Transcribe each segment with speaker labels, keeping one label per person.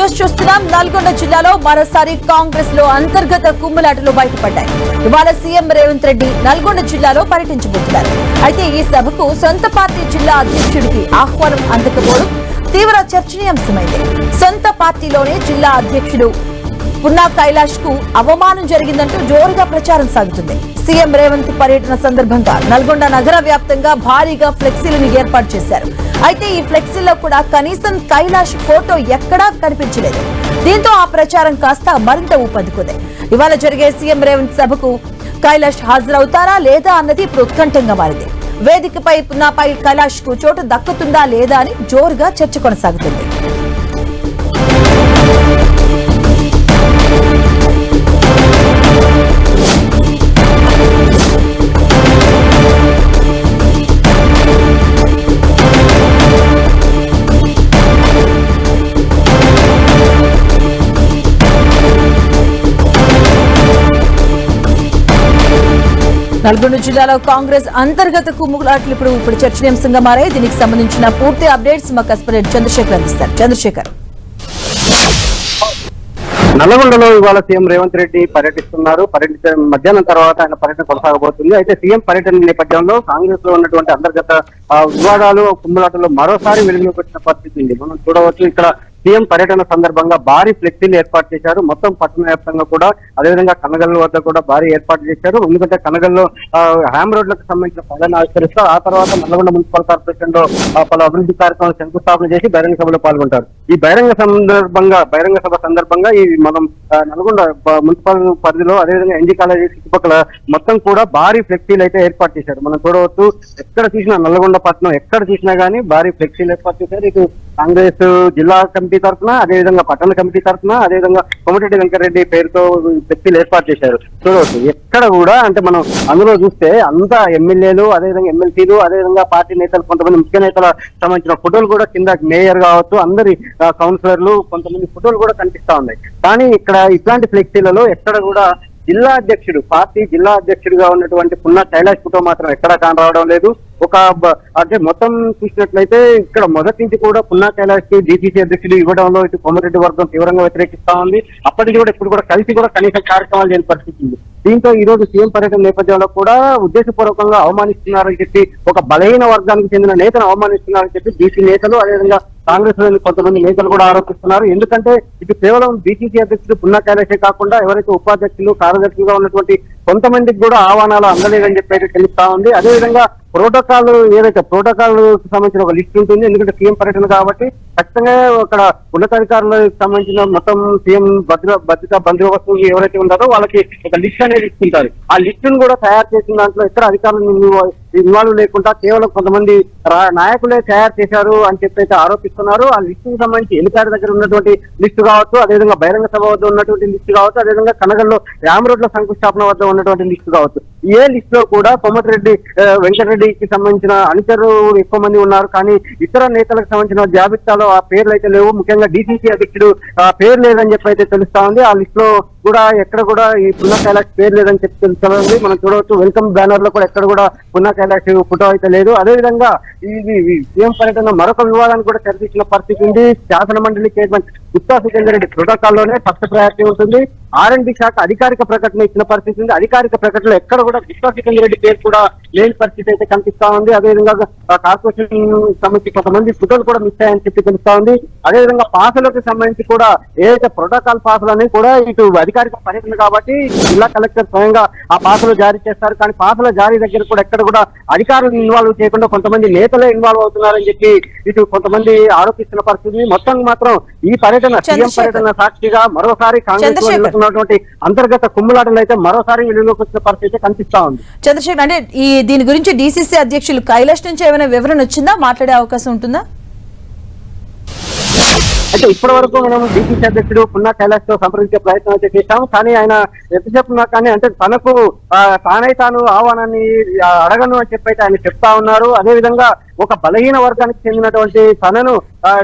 Speaker 1: News చూస్తున్నాం. నల్గొండ జిల్లాలో మరోసారి కాంగ్రెస్ లో అంతర్గత కుమ్ములాటలు బయటపడ్డాయి. ఇవాళ సీఎం రేవంత్ రెడ్డి నల్గొండ జిల్లాలో పర్యటించబోతున్నారు. అయితే ఈ సభకు సొంత పార్టీ జిల్లా అధ్యక్షుడికి ఆహ్వానం అందకపోవడం తీవ్ర చర్చనీయాంశమైంది. సొంత పార్టీలోనే జిల్లా అధ్యక్షుడు పున్నా కైలాష్ కు అవమానం జరిగిందంటూ జోరుగా ప్రచారం సాగుతుంది. సీఎం రేవంత్ పర్యటన సందర్భంగా నల్గొండ నగర వ్యాప్తంగా భారీగా ఫ్లెక్సీలను ఏర్పాటు చేశారు. అయితే ఈ ఫ్లెక్సీల్లో కూడా కనీసం కైలాష్ ఫోటో ఎక్కడా కనిపించలేదు. దీంతో ఆ ప్రచారం కాస్త మరింత ఊపందుకుంది. ఇవాళ జరిగే సీఎం రేవంత్ సభకు కైలాష్ హాజరవుతారా లేదా అన్నది ఇప్పుడు ఉత్కంఠంగా మారింది. వేదికపై పున్నాపై కైలాష్ కు చోటు దక్కుతుందా లేదా అని జోరుగా చర్చ కొనసాగుతుంది. నల్గొండ జిల్లాలో కాంగ్రెస్ అంతర్గత కుమ్ములాట్లు ఇప్పుడు చర్చనీయాంశంగా మారాయి. దీనికి సంబంధించిన పూర్తి అప్డేట్స్ మా కస్పరేట్ చంద్రశేఖర్ అందిస్తారు. చంద్రశేఖర్,
Speaker 2: నల్లగొండలో ఇవాళ సీఎం రేవంత్ రెడ్డి పర్యటిస్తున్నారు. మధ్యాహ్నం తర్వాత ఆయన పర్యటన కొనసాగబోతుంది. అయితే సీఎం పర్యటన నేపథ్యంలో కాంగ్రెస్ లో ఉన్నటువంటి అంతర్గత వివాదాలు కుమ్ములాటలో మరోసారి వెలుగులోకి వచ్చిన పరిస్థితి ఉంది. మనం చూడవచ్చు, ఇక్కడ సీఎం పర్యటన సందర్భంగా భారీ ఫ్లెక్సీలు ఏర్పాటు చేశారు. మొత్తం పట్టణ వ్యాప్తంగా కూడా, అదేవిధంగా కనగల్ వద్ద కూడా భారీ ఏర్పాటు చేశారు. ఎందుకంటే కనగల్లో హ్యామ్ రోడ్లకు సంబంధించిన పనులను ఆవిష్కరిస్తూ ఆ తర్వాత నల్గొండ మున్సిపల్ కార్పొరేషన్ లో పలు అభివృద్ధి కార్యక్రమాలు శంకుస్థాపన చేసి బహిరంగ సభలో పాల్గొంటారు. ఈ బహిరంగ సభ సందర్భంగా ఈ మనం నల్గొండ మున్సిపల్ పరిధిలో, అదేవిధంగా ఎన్జీ కాలేజీ చుట్టుపక్కల మొత్తం కూడా భారీ ఫ్లెక్సీలు అయితే ఏర్పాటు చేశారు. మనం చూడవచ్చు, ఎక్కడ చూసినా నల్గొండ పట్టణం ఎక్కడ చూసినా గానీ భారీ ఫ్లెక్సీలు ఏర్పాటు చేశారు. ఇటు కాంగ్రెస్ జిల్లా కమిటీ తరఫున, అదేవిధంగా పట్టణ కమిటీ తరఫున, అదేవిధంగా కోమటిరెడ్డి వెంకటరెడ్డి పేరుతో ఫ్లెక్సీలు ఏర్పాటు చేశారు. చూడవచ్చు, ఎక్కడ కూడా అంటే మనం అందులో చూస్తే అంతా ఎమ్మెల్యేలు, అదేవిధంగా ఎమ్మెల్సీలు, అదేవిధంగా పార్టీ నేతలు, కొంతమంది ముఖ్య నేతల సంబంధించిన ఫోటోలు కూడా కింద మేయర్ కావచ్చు, అందరి కౌన్సిలర్లు కొంతమంది ఫోటోలు కూడా కనిపిస్తా ఉన్నాయి. కానీ ఇక్కడ ఇట్లాంటి ఫ్లెక్సీలలో ఎక్కడ కూడా జిల్లా అధ్యక్షుడు, పార్టీ జిల్లా అధ్యక్షుడిగా ఉన్నటువంటి పున్నా కైలాష్ ఫోటో మాత్రం ఎక్కడా కానరావడం లేదు. అంటే మొత్తం చూసినట్లయితే ఇక్కడ మొదటి నుంచి కూడా పున్నా కైలాష్ కి డిసిసి అధ్యక్షుడు ఇవ్వడంలో ఇటు కోమటిరెడ్డి వర్గం తీవ్రంగా వ్యతిరేకిస్తా ఉంది. అప్పటి నుంచి కూడా ఇప్పుడు కూడా కలిసి కూడా కనీస కార్యక్రమాలు చేయని పరిస్థితి ఉంది. దీంతో ఈ రోజు సీఎం పర్యటన నేపథ్యంలో కూడా ఉద్దేశపూర్వకంగా అవమానిస్తున్నారని చెప్పి, ఒక బలహీన వర్గానికి చెందిన నేతను అవమానిస్తున్నారని చెప్పి బీసీ నేతలు, అదేవిధంగా కాంగ్రెస్ లోని కొంతమంది నేతలు కూడా ఆరోపిస్తున్నారు. ఎందుకంటే ఇటు కేవలం బీసీసీ అధ్యక్షుడు పున్నా కైలాషే కాకుండా ఎవరైతే ఉపాధ్యక్షులు, కార్యదర్శులుగా ఉన్నటువంటి కొంతమందికి కూడా ఆహ్వానాలు అందలేదని చెప్పి అయితే తెలుస్తా ఉంది. అదేవిధంగా ప్రోటోకాల్ సంబంధించిన ఒక లిస్ట్ ఉంటుంది. ఎందుకంటే సీఎం పర్యటన కాబట్టి ఖచ్చితంగా అక్కడ ఉన్నతాధికారులకు సంబంధించిన మొత్తం సీఎం భద్రతా బందోబస్తు ఎవరైతే ఉన్నారో వాళ్ళకి ఒక లిస్ట్ అనేది ఇస్తుంటారు. ఆ లిస్టును కూడా తయారు చేసిన దాంట్లో ఎక్కడ అధికారులు ఇన్వాల్వ్ లేకుండా కేవలం కొంతమంది నాయకులే తయారు చేశారు అని చెప్పి అయితే ఆరోపిస్తున్నారు. ఆ లిస్టుకు సంబంధించి ఎన్నిసార్లు దగ్గర ఉన్నటువంటి లిస్టు కావచ్చు, అదేవిధంగా బహిరంగ సభ వద్ద ఉన్నటువంటి లిస్టు కావచ్చు, అదేవిధంగా కనగల్లో ర్యామ్ రోడ్ల శంకుస్థాపన వద్ద ఉన్నటువంటి లిస్టు కావచ్చు. ఏ లిస్ట్ లో కూడా కోమటిరెడ్డి వెంకటరెడ్డికి సంబంధించిన అనుచరులు ఎక్కువ మంది ఉన్నారు. కానీ ఇతర నేతలకు సంబంధించిన జాబితాలో ఆ పేర్లు అయితే లేవు. ముఖ్యంగా డిసిసి అధ్యక్షుడు పేరు లేదని చెప్పి అయితే తెలుస్తా ఉంది. ఆ లిస్ట్ లో కూడా ఎక్కడ కూడా ఈ పున్నా కైలాష్ పేరు లేదని చెప్పి తెలుస్తుంది. మనం చూడవచ్చు, వెల్కమ్ బ్యానర్ లో కూడా ఎక్కడ కూడా పున్నా కైలాష్ ఫోటో అయితే లేదు. అదేవిధంగా ఇది సీఎం పర్యటన మరొక వివాదానికి కూడా తెరతీసిన పరిస్థితి ఉంది. శాసన మండలి చైర్మన్ గుత్తా సుఖేందర్ రెడ్డి ప్రోటోకాల్లోనే ఫస్ట్ ప్రయారిటీ ఉంటుంది. R&D శాఖ అధికారిక ప్రకటన ఇచ్చిన పరిస్థితి ఉంది. అధికారిక ప్రకటనలో ఎక్కడ కూడా గుత్తా సుఖేందర్ రెడ్డి పేరు కూడా లేని పరిస్థితి అయితే కనిపిస్తా ఉంది. అదేవిధంగా కార్పొరేషన్ సంబంధించి కొంతమంది ఫోటోలు కూడా మిస్ అయ్యాయని చెప్పి తెలుస్తా ఉంది. అదేవిధంగా పాసులకు సంబంధించి కూడా ఏదైతే ప్రోటోకాల్ పాసులు అనేవి కూడా ఇటు అధికారిక పర్యటన కాబట్టి జిల్లా కలెక్టర్ స్వయంగా ఆ పాసులు జారీ చేస్తారు. కానీ పాసుల జారీ దగ్గర కూడా ఎక్కడ కూడా అధికారులు ఇన్వాల్వ్ చేయకుండా కొంతమంది నేతలే ఇన్వాల్వ్ అవుతున్నారని చెప్పి ఇటు కొంతమంది ఆరోపిస్తున్న పరిస్థితి. మొత్తం మాత్రం ఈ పర్యటన, సీఎం పర్యటన సాక్షిగా మరోసారి కాంగ్రెస్ లో ఉన్నటువంటి అంతర్గత కుమ్ములాటలు అయితే మరోసారి వెలుగులోకి వచ్చిన పరిస్థితి కనిపిస్తా ఉంది.
Speaker 1: చంద్రశేఖర్, అంటే దీని గురించి డిసిసి అధ్యక్షులు కైలాష్ నుంచి ఏమైనా వివరణ వచ్చిందా? మాట్లాడే అవకాశం ఉంటుందా?
Speaker 2: అయితే ఇప్పటి వరకు మనం డిసిసి అధ్యక్షుడు పున్నా కైలాష్ తో సంప్రదించే ప్రయత్నం అయితే చేశాము. కానీ ఆయన ఎంతసేపు ఉన్నా కానీ అంటే తాను ఆహ్వానాన్ని అడగను అని చెప్పి అయితే ఆయన చెప్తా ఉన్నారు. అదేవిధంగా ఒక బలహీన వర్గానికి చెందినటువంటి తనను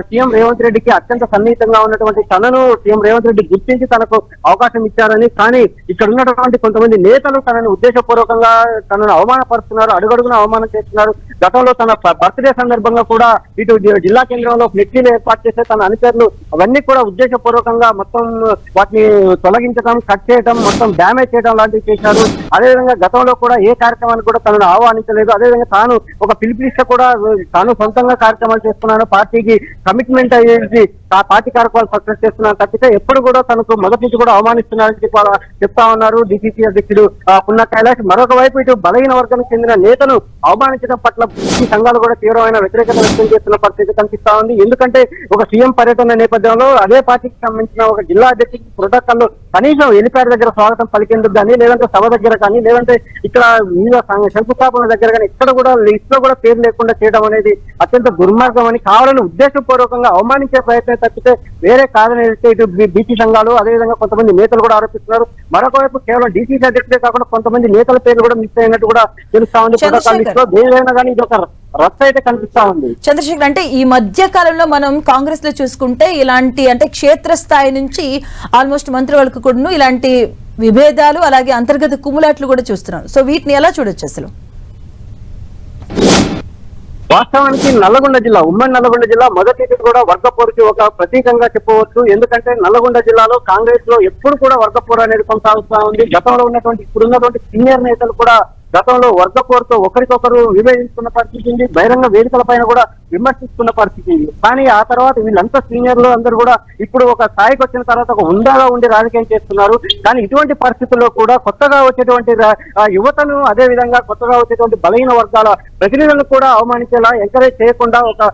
Speaker 2: సీఎం రేవంత్ రెడ్డికి అత్యంత సన్నిహితంగా ఉన్నటువంటి తనను సీఎం రేవంత్ రెడ్డి గుర్తించి తనకు అవకాశం ఇచ్చారని, కానీ ఇక్కడ ఉన్నటువంటి కొంతమంది నేతలు తనను ఉద్దేశపూర్వకంగా తనను అవమానపరుస్తున్నారు, అడుగడుగున అవమానం చేస్తున్నారు. గతంలో తన బర్త్డే సందర్భంగా కూడా ఇటు జిల్లా కేంద్రంలో ఫ్లెక్సీలు ఏర్పాటు చేసే తన అనుచరులు అవన్నీ కూడా ఉద్దేశపూర్వకంగా మొత్తం వాటిని తొలగించడం, కట్ చేయడం, మొత్తం డ్యామేజ్ చేయడం లాంటివి చేశారు. అదేవిధంగా గతంలో కూడా ఏ కార్యక్రమాన్ని కూడా తనను ఆహ్వానించలేదు. అదేవిధంగా తాను ఒక పిలుపునిస్తే కూడా తాను సొంతంగా కార్యక్రమాలు చేస్తున్నాను, పార్టీకి కమిట్మెంట్ అయ్యేది ఆ పార్టీ కార్యక్రమాలు సక్సెస్ చేస్తున్నాను తప్పితే ఎప్పుడు కూడా తనకు మొదటి నుంచి కూడా అవమానిస్తున్నారని చెప్తా ఉన్నారు డిసిసి అధ్యక్షుడు పున్నా కైలాష్. మరొక వైపు ఇటు బలహీన వర్గానికి చెందిన నేతను అవమానించడం పట్ల ఈ సంఘాలు కూడా తీవ్రమైన వ్యతిరేకత వ్యక్తం చేస్తున్న పరిస్థితి కనిపిస్తా ఉంది. ఎందుకంటే ఒక సీఎం పర్యటన నేపథ్యంలో అదే పార్టీకి సంబంధించిన ఒక జిల్లా అధ్యక్షుడికి ప్రోటోకాల్లో కనీసం ఎలిపాడ్ దగ్గర స్వాగతం పలికేందుకు కానీ, లేదంటే సభ దగ్గర కానీ, లేదంటే ఇక్కడ వివిధ శంకుస్థాపన దగ్గర కానీ ఎక్కడ కూడా లిస్ట్ లో కూడా పేరు లేకుండా చేయడం అనేది అత్యంత దుర్మార్గం అని, కావాలని ఉద్దేశపూర్వకంగా అవమానించే ప్రయత్నం తప్పితే వేరే కాదని ఇటు బీసీ సంఘాలు అదేవిధంగా కొంతమంది నేతలు కూడా ఆరోపిస్తున్నారు. మరొక వైపు కేవలం డీసీసీ అధ్యక్షుడే కాకుండా కొంతమంది నేతల పేర్లు కూడా మిస్ అయినట్టు కూడా తెలుస్తా ఉంది. ప్రోటోకాల్ లిస్ట్ లో దేనివైనా కానీ ఇది ఒక రచ్చ అయితే కనిపిస్తా ఉంది.
Speaker 1: చంద్రశేఖర్, అంటే ఈ మధ్య కాలంలో మనం కాంగ్రెస్ లో చూసుకుంటే ఇలాంటి అంటే క్షేత్రస్థాయి నుంచి ఆల్మోస్ట్ మంత్రి వరకు కూడా ఇలాంటి విభేదాలు అలాగే అంతర్గత కుమ్ములాట్లు కూడా చూస్తున్నాం. సో వీటిని ఎలా చూడొచ్చు అసలు?
Speaker 2: వాస్తవానికి నల్లగొండ జిల్లా, ఉమ్మడి నల్లగొండ జిల్లా మొదటి కూడా వర్గపోరుకి ఒక ప్రతీకంగా చెప్పవచ్చు. ఎందుకంటే నల్లగొండ జిల్లాలో కాంగ్రెస్ లో ఎప్పుడు కూడా వర్గపోరు అనేది కొనసాగుతా ఉంది. గతంలో ఉన్నటువంటి ఇప్పుడున్నటువంటి సీనియర్ నేతలు కూడా గతంలో వర్గపోరుతో ఒకరికొకరు విభేదించుకున్న పరిస్థితి ఉంది, బహిరంగ వేదికల పైన కూడా విమర్శిస్తున్న పరిస్థితి ఉంది. కానీ ఆ తర్వాత వీళ్ళంతా సీనియర్లు అందరూ కూడా ఇప్పుడు ఒక స్థాయికి వచ్చిన తర్వాత ఒక హుందాగా ఉండి రాజకీయం చేస్తున్నారు. కానీ ఇటువంటి పరిస్థితుల్లో కూడా కొత్తగా వచ్చేటువంటి యువతను, అదే విధంగా కొత్తగా వచ్చేటువంటి బలహీన వర్గాల ప్రతినిధులను కూడా అవమానించేలా, ఎంకరేజ్ చేయకుండా ఒక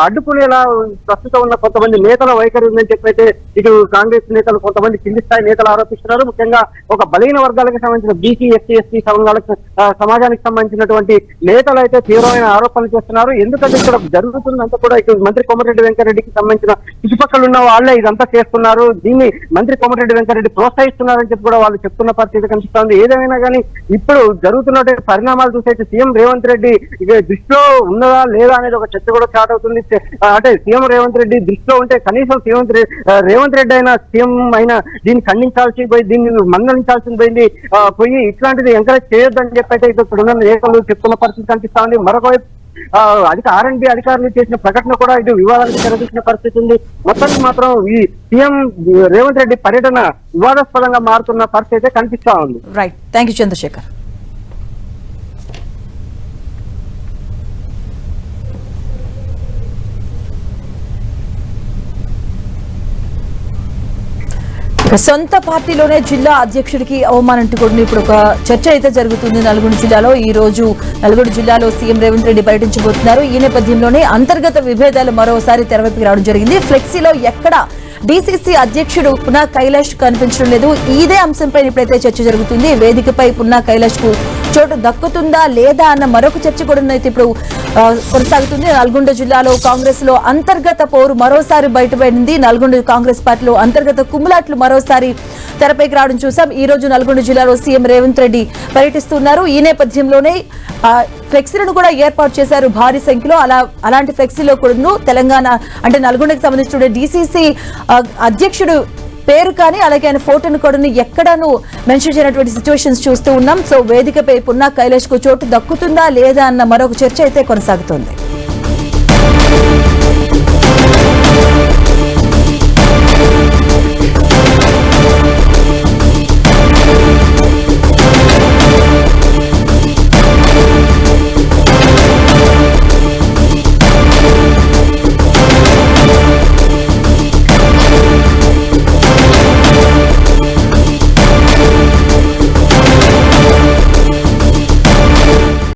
Speaker 2: అడ్డుకునేలా ప్రస్తుతం ఉన్న కొంతమంది నేతల వైఖరి ఉందని చెప్పైతే ఇటు కాంగ్రెస్ నేతలు, కొంతమంది కింది స్థాయి నేతలు ఆరోపిస్తున్నారు. ముఖ్యంగా ఒక బలహీన వర్గాలకు సంబంధించిన బీసీ, ఎస్సీ, ఎస్టీ సంఘాలకు సమాజానికి సంబంధించినటువంటి నేతలు అయితే తీవ్రమైన ఆరోపణలు చేస్తున్నారు. ఎందుకంటే ఇక్కడ జరుగుతుందంతా కూడా ఇటు మంత్రి కోమటిరెడ్డి వెంకటరెడ్డికి సంబంధించిన చుట్టుపక్కల ఉన్న వాళ్ళే ఇదంతా చేస్తున్నారు, దీన్ని మంత్రి కోమటిరెడ్డి వెంకటరెడ్డి ప్రోత్సహిస్తున్నారని చెప్పి కూడా వాళ్ళు చెప్తున్న పరిస్థితి కనిపిస్తోంది. ఏదేమైనా కానీ ఇప్పుడు జరుగుతున్న పరిణామాలు చూసే సీఎం రేవంత్ రెడ్డి దృష్టిలో ఉన్నదా లేదా అనేది ఒక చర్చ కూడా స్టార్ట్ అవుతుంది. అంటే సీఎం రేవంత్ రెడ్డి దృష్టిలో ఉంటే కనీసం రేవంత్ రెడ్డి అయినా సీఎం అయినా దీన్ని ఖండించాల్సి పోయి, దీన్ని మందలించాల్సింది పోయి ఇట్లాంటిది ఎంకరేజ్ చేయొద్దని చెప్పి అయితే ఇక్కడ ఉన్న నేతలు చెప్తున్న పరిస్థితి కనిపిస్తా ఉంది. మరొకవైపు ఆర్ఎండ్బి అధికారులు చేసిన ప్రకటన కూడా ఇటు వివాదానికి తెరదీసిన పరిస్థితి ఉంది. మొత్తానికి మాత్రం ఈ సీఎం రేవంత్ రెడ్డి పర్యటన వివాదాస్పదంగా మారుతున్న పరిస్థితి అయితే కనిపిస్తా ఉంది.
Speaker 1: Right, thank you Chandrasekhar. సొంత పార్టీలోనే జిల్లా అధ్యక్షుడికి అవమానం కూడా ఇప్పుడు ఒక చర్చ అయితే జరుగుతుంది నల్గొండ జిల్లాలో. ఈ రోజు నల్గొండ జిల్లాలో సీఎం రేవంత్ రెడ్డి పర్యటించబోతున్నారు. ఈ నేపథ్యంలోనే అంతర్గత విభేదాలు మరోసారి తెరవైపుకి రావడం జరిగింది. ఫ్లెక్సీలో ఎక్కడ డీసీసీ అధ్యక్షుడు పున్నా కైలాష్ కనిపించడం లేదు. ఇదే అంశంపై ఇప్పుడైతే చర్చ జరుగుతుంది. వేదికపై పున్నా కైలాష్ కు చోటు దక్కుతుందా లేదా అన్న మరొక చర్చ కూడా అయితే ఇప్పుడు కొనసాగుతుంది. నల్గొండ జిల్లాలో కాంగ్రెస్ లో అంతర్గత పోరు మరోసారి బయటపడింది. నల్గొండ కాంగ్రెస్ పార్టీలో అంతర్గత కుమ్ములాట్లు మరోసారి తెరపైకి రావడం చూసాం. ఈ రోజు నల్గొండ జిల్లాలో సీఎం రేవంత్ రెడ్డి పర్యటిస్తున్నారు. ఈ నేపథ్యంలోనే ఫ్లెక్సీలను కూడా ఏర్పాటు చేశారు భారీ సంఖ్యలో. అలాంటి ఫ్లెక్సీలో కూడా తెలంగాణ అంటే నల్గొండకి సంబంధించిన డీసీసీ అధ్యక్షుడు పేరు కానీ అలాగే ఆయన ఫోటోను కూడా ఎక్కడను మెన్షన్ చేయనటువంటి సిచ్యువేషన్స్ చూస్తూ ఉన్నాం. సో వేదికపై పున్నా కైలాష్ కు చోటు దక్కుతుందా లేదా అన్న మరొక చర్చ అయితే కొనసాగుతోంది.